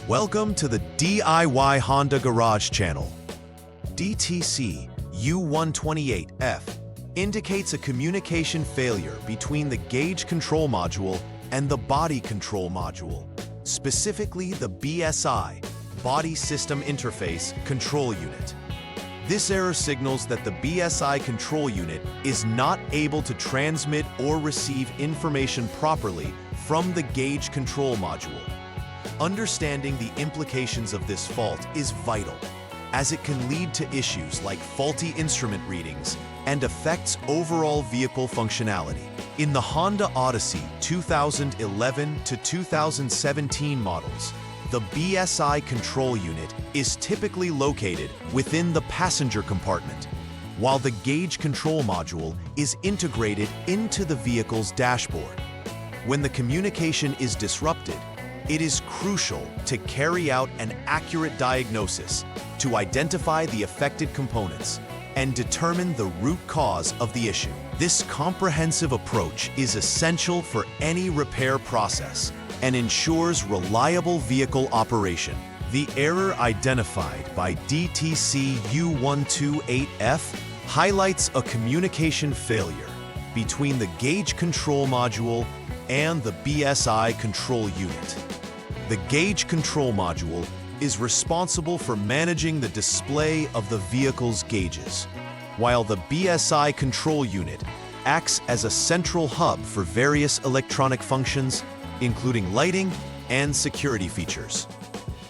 Welcome to the DIY Honda Garage channel. DTC U128F indicates a communication failure between the gauge control module and the body control module, specifically the BSI, Body System Interface Control Unit. This error signals that the BSI control unit is not able to transmit or receive information properly from the gauge control module. Understanding the implications of this fault is vital, as it can lead to issues like faulty instrument readings and affects overall vehicle functionality. In the Honda Odyssey 2011 to 2017 models, the BSI control unit is typically located within the passenger compartment, while the gauge control module is integrated into the vehicle's dashboard. When the communication is disrupted, it is crucial to carry out an accurate diagnosis to identify the affected components and determine the root cause of the issue. This comprehensive approach is essential for any repair process and ensures reliable vehicle operation. The error identified by DTC U128F highlights a communication failure between the gauge control module and the BSI control unit. The gauge control module is responsible for managing the display of the vehicle's gauges, while the BSI control unit acts as a central hub for various electronic functions, including lighting and security features.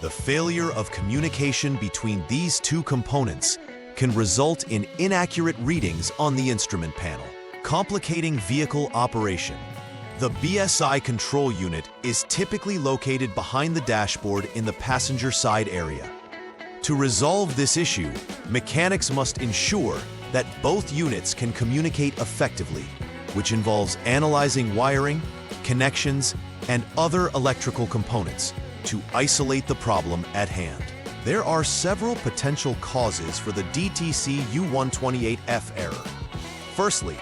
The failure of communication between these two components can result in inaccurate readings on the instrument panel, complicating vehicle operation. The BSI control unit is typically located behind the dashboard in the passenger side area. To resolve this issue, mechanics must ensure that both units can communicate effectively, which involves analyzing wiring, connections, and other electrical components to isolate the problem at hand. There are several potential causes for the DTC U128F error. Firstly,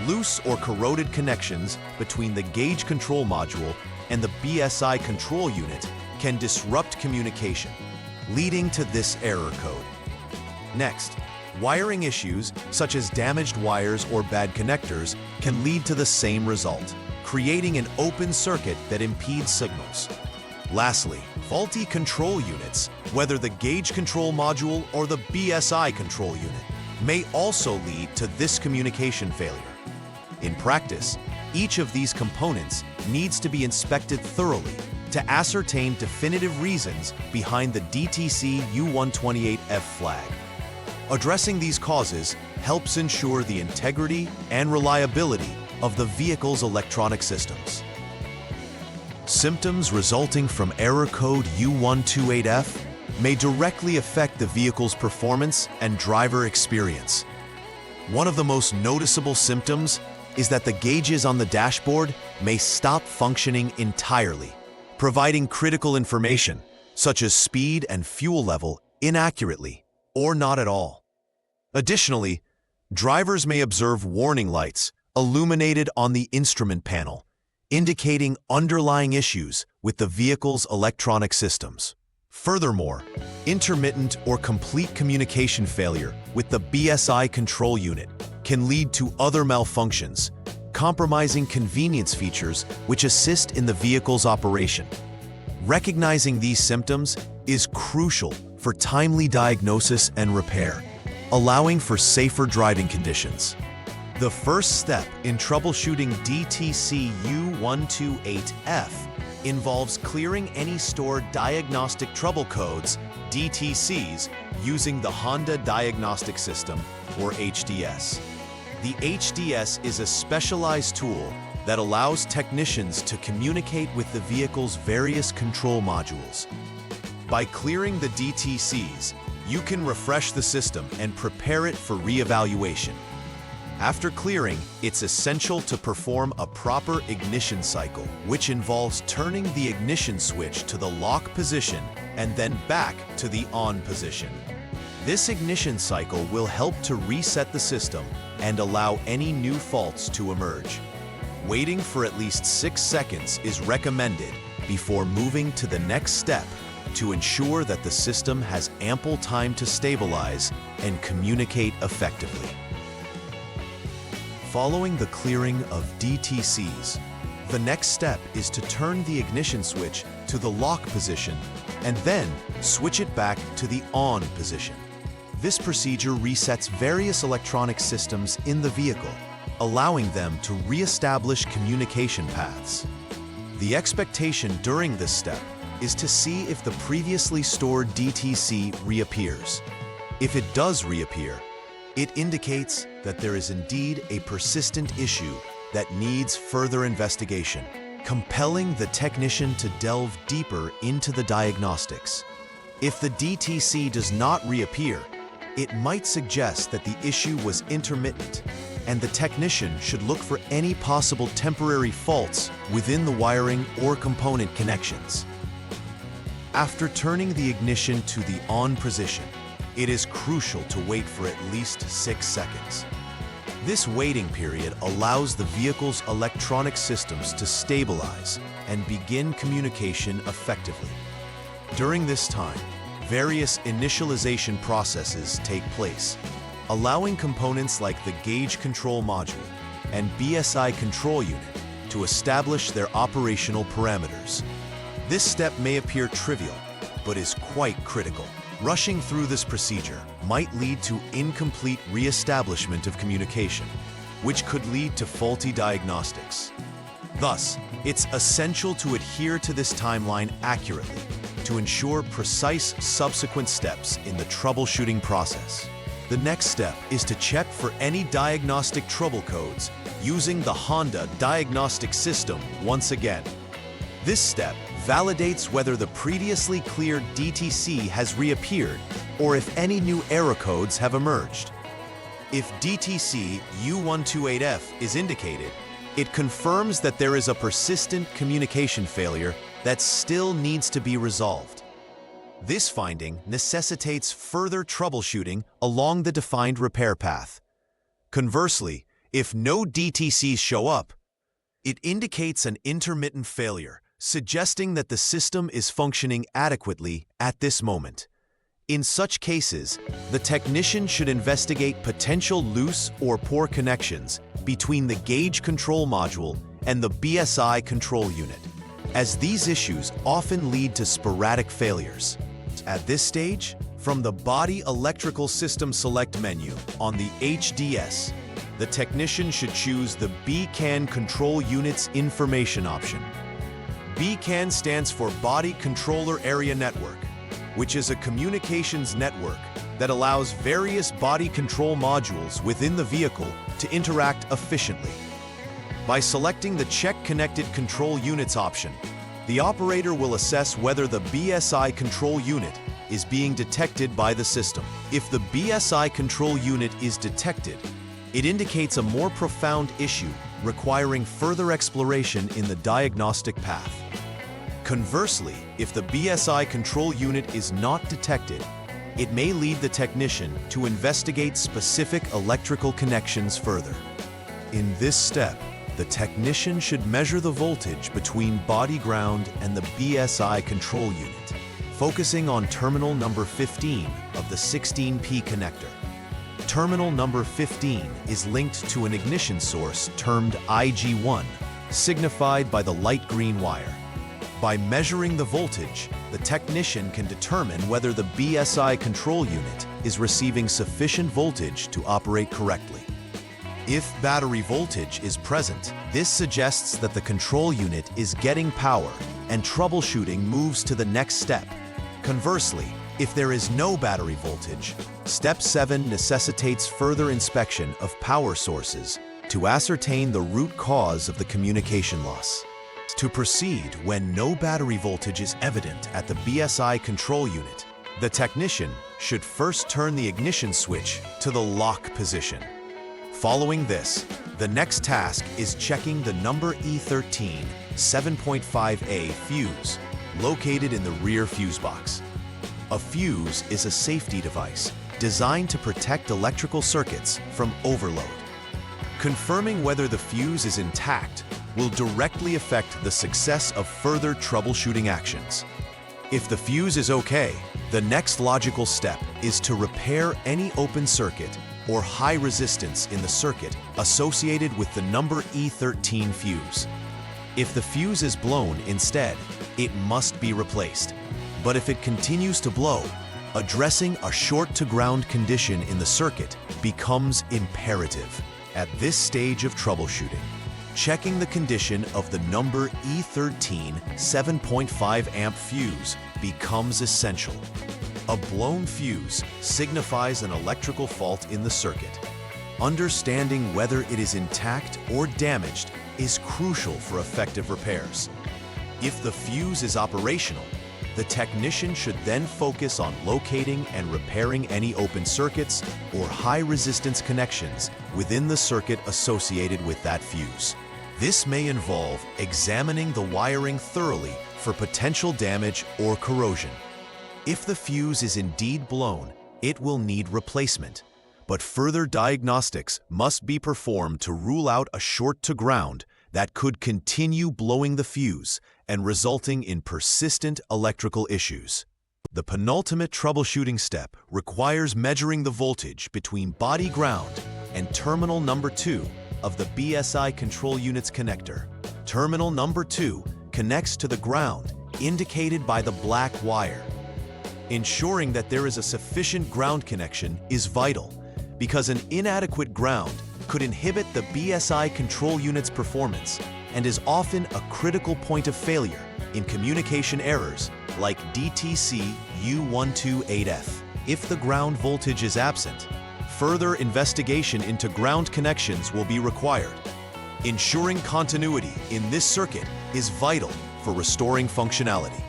loose or corroded connections between the gauge control module and the BSI control unit can disrupt communication, leading to this error code. Next, wiring issues such as damaged wires or bad connectors can lead to the same result, creating an open circuit that impedes signals. Lastly, faulty control units, whether the gauge control module or the BSI control unit, may also lead to this communication failure. In practice, each of these components needs to be inspected thoroughly to ascertain definitive reasons behind the DTC U128F flag. Addressing these causes helps ensure the integrity and reliability of the vehicle's electronic systems. Symptoms resulting from error code U128F may directly affect the vehicle's performance and driver experience. One of the most noticeable symptoms is that the gauges on the dashboard may stop functioning entirely, providing critical information such as speed and fuel level inaccurately or not at all. Additionally, drivers may observe warning lights illuminated on the instrument panel, indicating underlying issues with the vehicle's electronic systems. Furthermore, intermittent or complete communication failure with the BSI control unit can lead to other malfunctions, compromising convenience features which assist in the vehicle's operation. Recognizing these symptoms is crucial for timely diagnosis and repair, allowing for safer driving conditions. The first step in troubleshooting DTC U128F involves clearing any stored diagnostic trouble codes, DTCs, using the Honda Diagnostic System, or HDS. The HDS is a specialized tool that allows technicians to communicate with the vehicle's various control modules. By clearing the DTCs, you can refresh the system and prepare it for re-evaluation. After clearing, it's essential to perform a proper ignition cycle, which involves turning the ignition switch to the lock position and then back to the on position. This ignition cycle will help to reset the system and allow any new faults to emerge. Waiting for at least 6 seconds is recommended before moving to the next step, to ensure that the system has ample time to stabilize and communicate effectively. Following the clearing of DTCs, the next step is to turn the ignition switch to the lock position and then switch it back to the on position. This procedure resets various electronic systems in the vehicle, allowing them to re-establish communication paths. The expectation during this step is to see if the previously stored DTC reappears. If it does reappear, it indicates that there is indeed a persistent issue that needs further investigation, compelling the technician to delve deeper into the diagnostics. If the DTC does not reappear, it might suggest that the issue was intermittent, and the technician should look for any possible temporary faults within the wiring or component connections. After turning the ignition to the on position, it is crucial to wait for at least 6 seconds. This waiting period allows the vehicle's electronic systems to stabilize and begin communication effectively. During this time, various initialization processes take place, allowing components like the gauge control module and BSI Control Unit to establish their operational parameters. This step may appear trivial, but is quite critical. Rushing through this procedure might lead to incomplete re-establishment of communication, which could lead to faulty diagnostics. Thus, it's essential to adhere to this timeline accurately to ensure precise subsequent steps in the troubleshooting process. The next step is to check for any diagnostic trouble codes using the Honda Diagnostic System once again. This step validates whether the previously cleared DTC has reappeared or if any new error codes have emerged. If DTC U128F is indicated, it confirms that there is a persistent communication failure that still needs to be resolved. This finding necessitates further troubleshooting along the defined repair path. Conversely, if no DTCs show up, it indicates an intermittent failure, suggesting that the system is functioning adequately at this moment. In such cases, the technician should investigate potential loose or poor connections between the gauge control module and the BSI Control Unit, as these issues often lead to sporadic failures. At this stage, from the Body Electrical System Select menu on the HDS, the technician should choose the BCAN Control Unit's Information option. BCAN stands for Body Controller Area Network, which is a communications network that allows various body control modules within the vehicle to interact efficiently. By selecting the Check Connected Control Units option, the operator will assess whether the BSI Control Unit is being detected by the system. If the BSI Control Unit is detected, it indicates a more profound issue requiring further exploration in the diagnostic path. Conversely, if the BSI Control Unit is not detected, it may lead the technician to investigate specific electrical connections further. In this step, the technician should measure the voltage between body ground and the BSI Control Unit, focusing on terminal number 15 of the 16P connector. Terminal number 15 is linked to an ignition source termed IG1, signified by the light green wire. By measuring the voltage, the technician can determine whether the BSI Control Unit is receiving sufficient voltage to operate correctly. If battery voltage is present, this suggests that the control unit is getting power and troubleshooting moves to the next step. Conversely, if there is no battery voltage, Step 7 necessitates further inspection of power sources to ascertain the root cause of the communication loss. To proceed when no battery voltage is evident at the BSI Control Unit, the technician should first turn the ignition switch to the lock position. Following this, the next task is checking the number E13 7.5A fuse located in the rear fuse box. A fuse is a safety device designed to protect electrical circuits from overload. Confirming whether the fuse is intact will directly affect the success of further troubleshooting actions. If the fuse is okay, the next logical step is to repair any open circuit or high resistance in the circuit associated with the number E13 fuse. If the fuse is blown instead, it must be replaced. But if it continues to blow, addressing a short-to-ground condition in the circuit becomes imperative. At this stage of troubleshooting, checking the condition of the number E13 7.5 amp fuse becomes essential. A blown fuse signifies an electrical fault in the circuit. Understanding whether it is intact or damaged is crucial for effective repairs. If the fuse is operational, the technician should then focus on locating and repairing any open circuits or high-resistance connections within the circuit associated with that fuse. This may involve examining the wiring thoroughly for potential damage or corrosion. If the fuse is indeed blown, it will need replacement, but further diagnostics must be performed to rule out a short to ground that could continue blowing the fuse and resulting in persistent electrical issues. The penultimate troubleshooting step requires measuring the voltage between body ground and terminal number 2 of the BSI Control Unit's connector. Terminal number 2 connects to the ground indicated by the black wire. Ensuring that there is a sufficient ground connection is vital, because an inadequate ground could inhibit the BSI Control Unit's performance and is often a critical point of failure in communication errors like DTC U128F. If the ground voltage is absent, further investigation into ground connections will be required. Ensuring continuity in this circuit is vital for restoring functionality.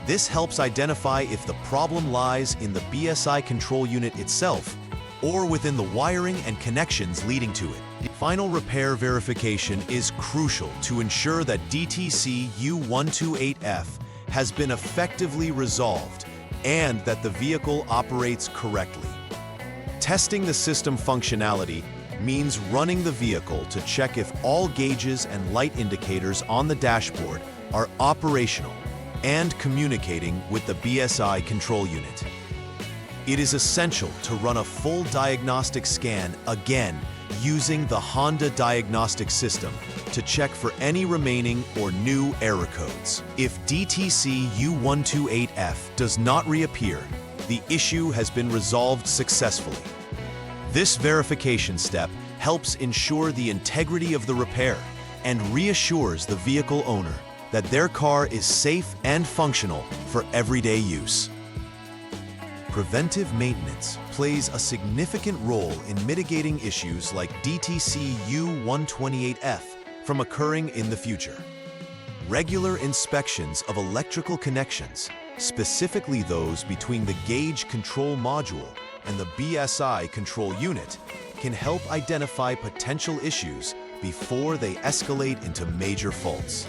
This helps identify if the problem lies in the BSI Control Unit itself or within the wiring and connections leading to it. Final repair verification is crucial to ensure that DTC U128F has been effectively resolved and that the vehicle operates correctly. Testing the system functionality means running the vehicle to check if all gauges and light indicators on the dashboard are operational and communicating with the BSI Control Unit. It is essential to run a full diagnostic scan again using the Honda Diagnostics system to check for any remaining or new error codes. If DTC U128F does not reappear, the issue has been resolved successfully. This verification step helps ensure the integrity of the repair and reassures the vehicle owner that their car is safe and functional for everyday use. Preventive maintenance plays a significant role in mitigating issues like DTC U128F from occurring in the future. Regular inspections of electrical connections, specifically those between the gauge control module and the BSI Control Unit, can help identify potential issues before they escalate into major faults.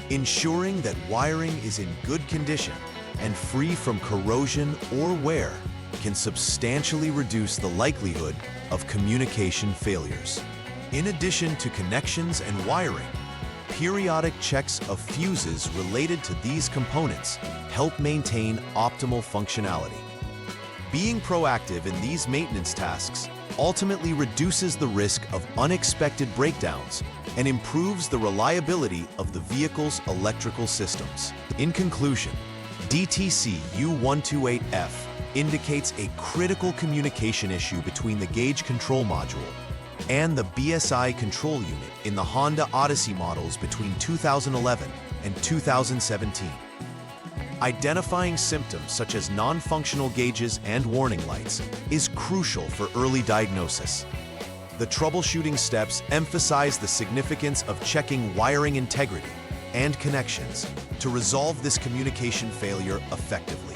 Ensuring that wiring is in good condition and free from corrosion or wear can substantially reduce the likelihood of communication failures. In addition to connections and wiring, periodic checks of fuses related to these components help maintain optimal functionality. Being proactive in these maintenance tasks ultimately reduces the risk of unexpected breakdowns and improves the reliability of the vehicle's electrical systems. In conclusion, DTC U128F indicates a critical communication issue between the gauge control module and the BSI Control Unit in the Honda Odyssey models between 2011 and 2017. Identifying symptoms such as non-functional gauges and warning lights is crucial for early diagnosis. The troubleshooting steps emphasize the significance of checking wiring integrity and connections to resolve this communication failure effectively.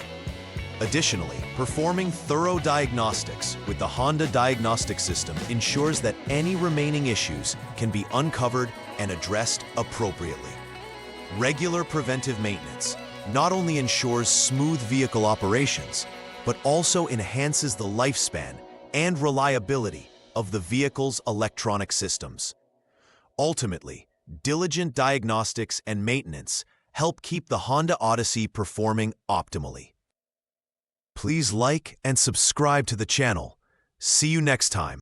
Additionally, performing thorough diagnostics with the Honda Diagnostics system ensures that any remaining issues can be uncovered and addressed appropriately. Regular preventive maintenance not only ensures smooth vehicle operations, but also enhances the lifespan and reliability of the vehicle's electronic systems. Ultimately, diligent diagnostics and maintenance help keep the Honda Odyssey performing optimally. Please like and subscribe to the channel. See you next time.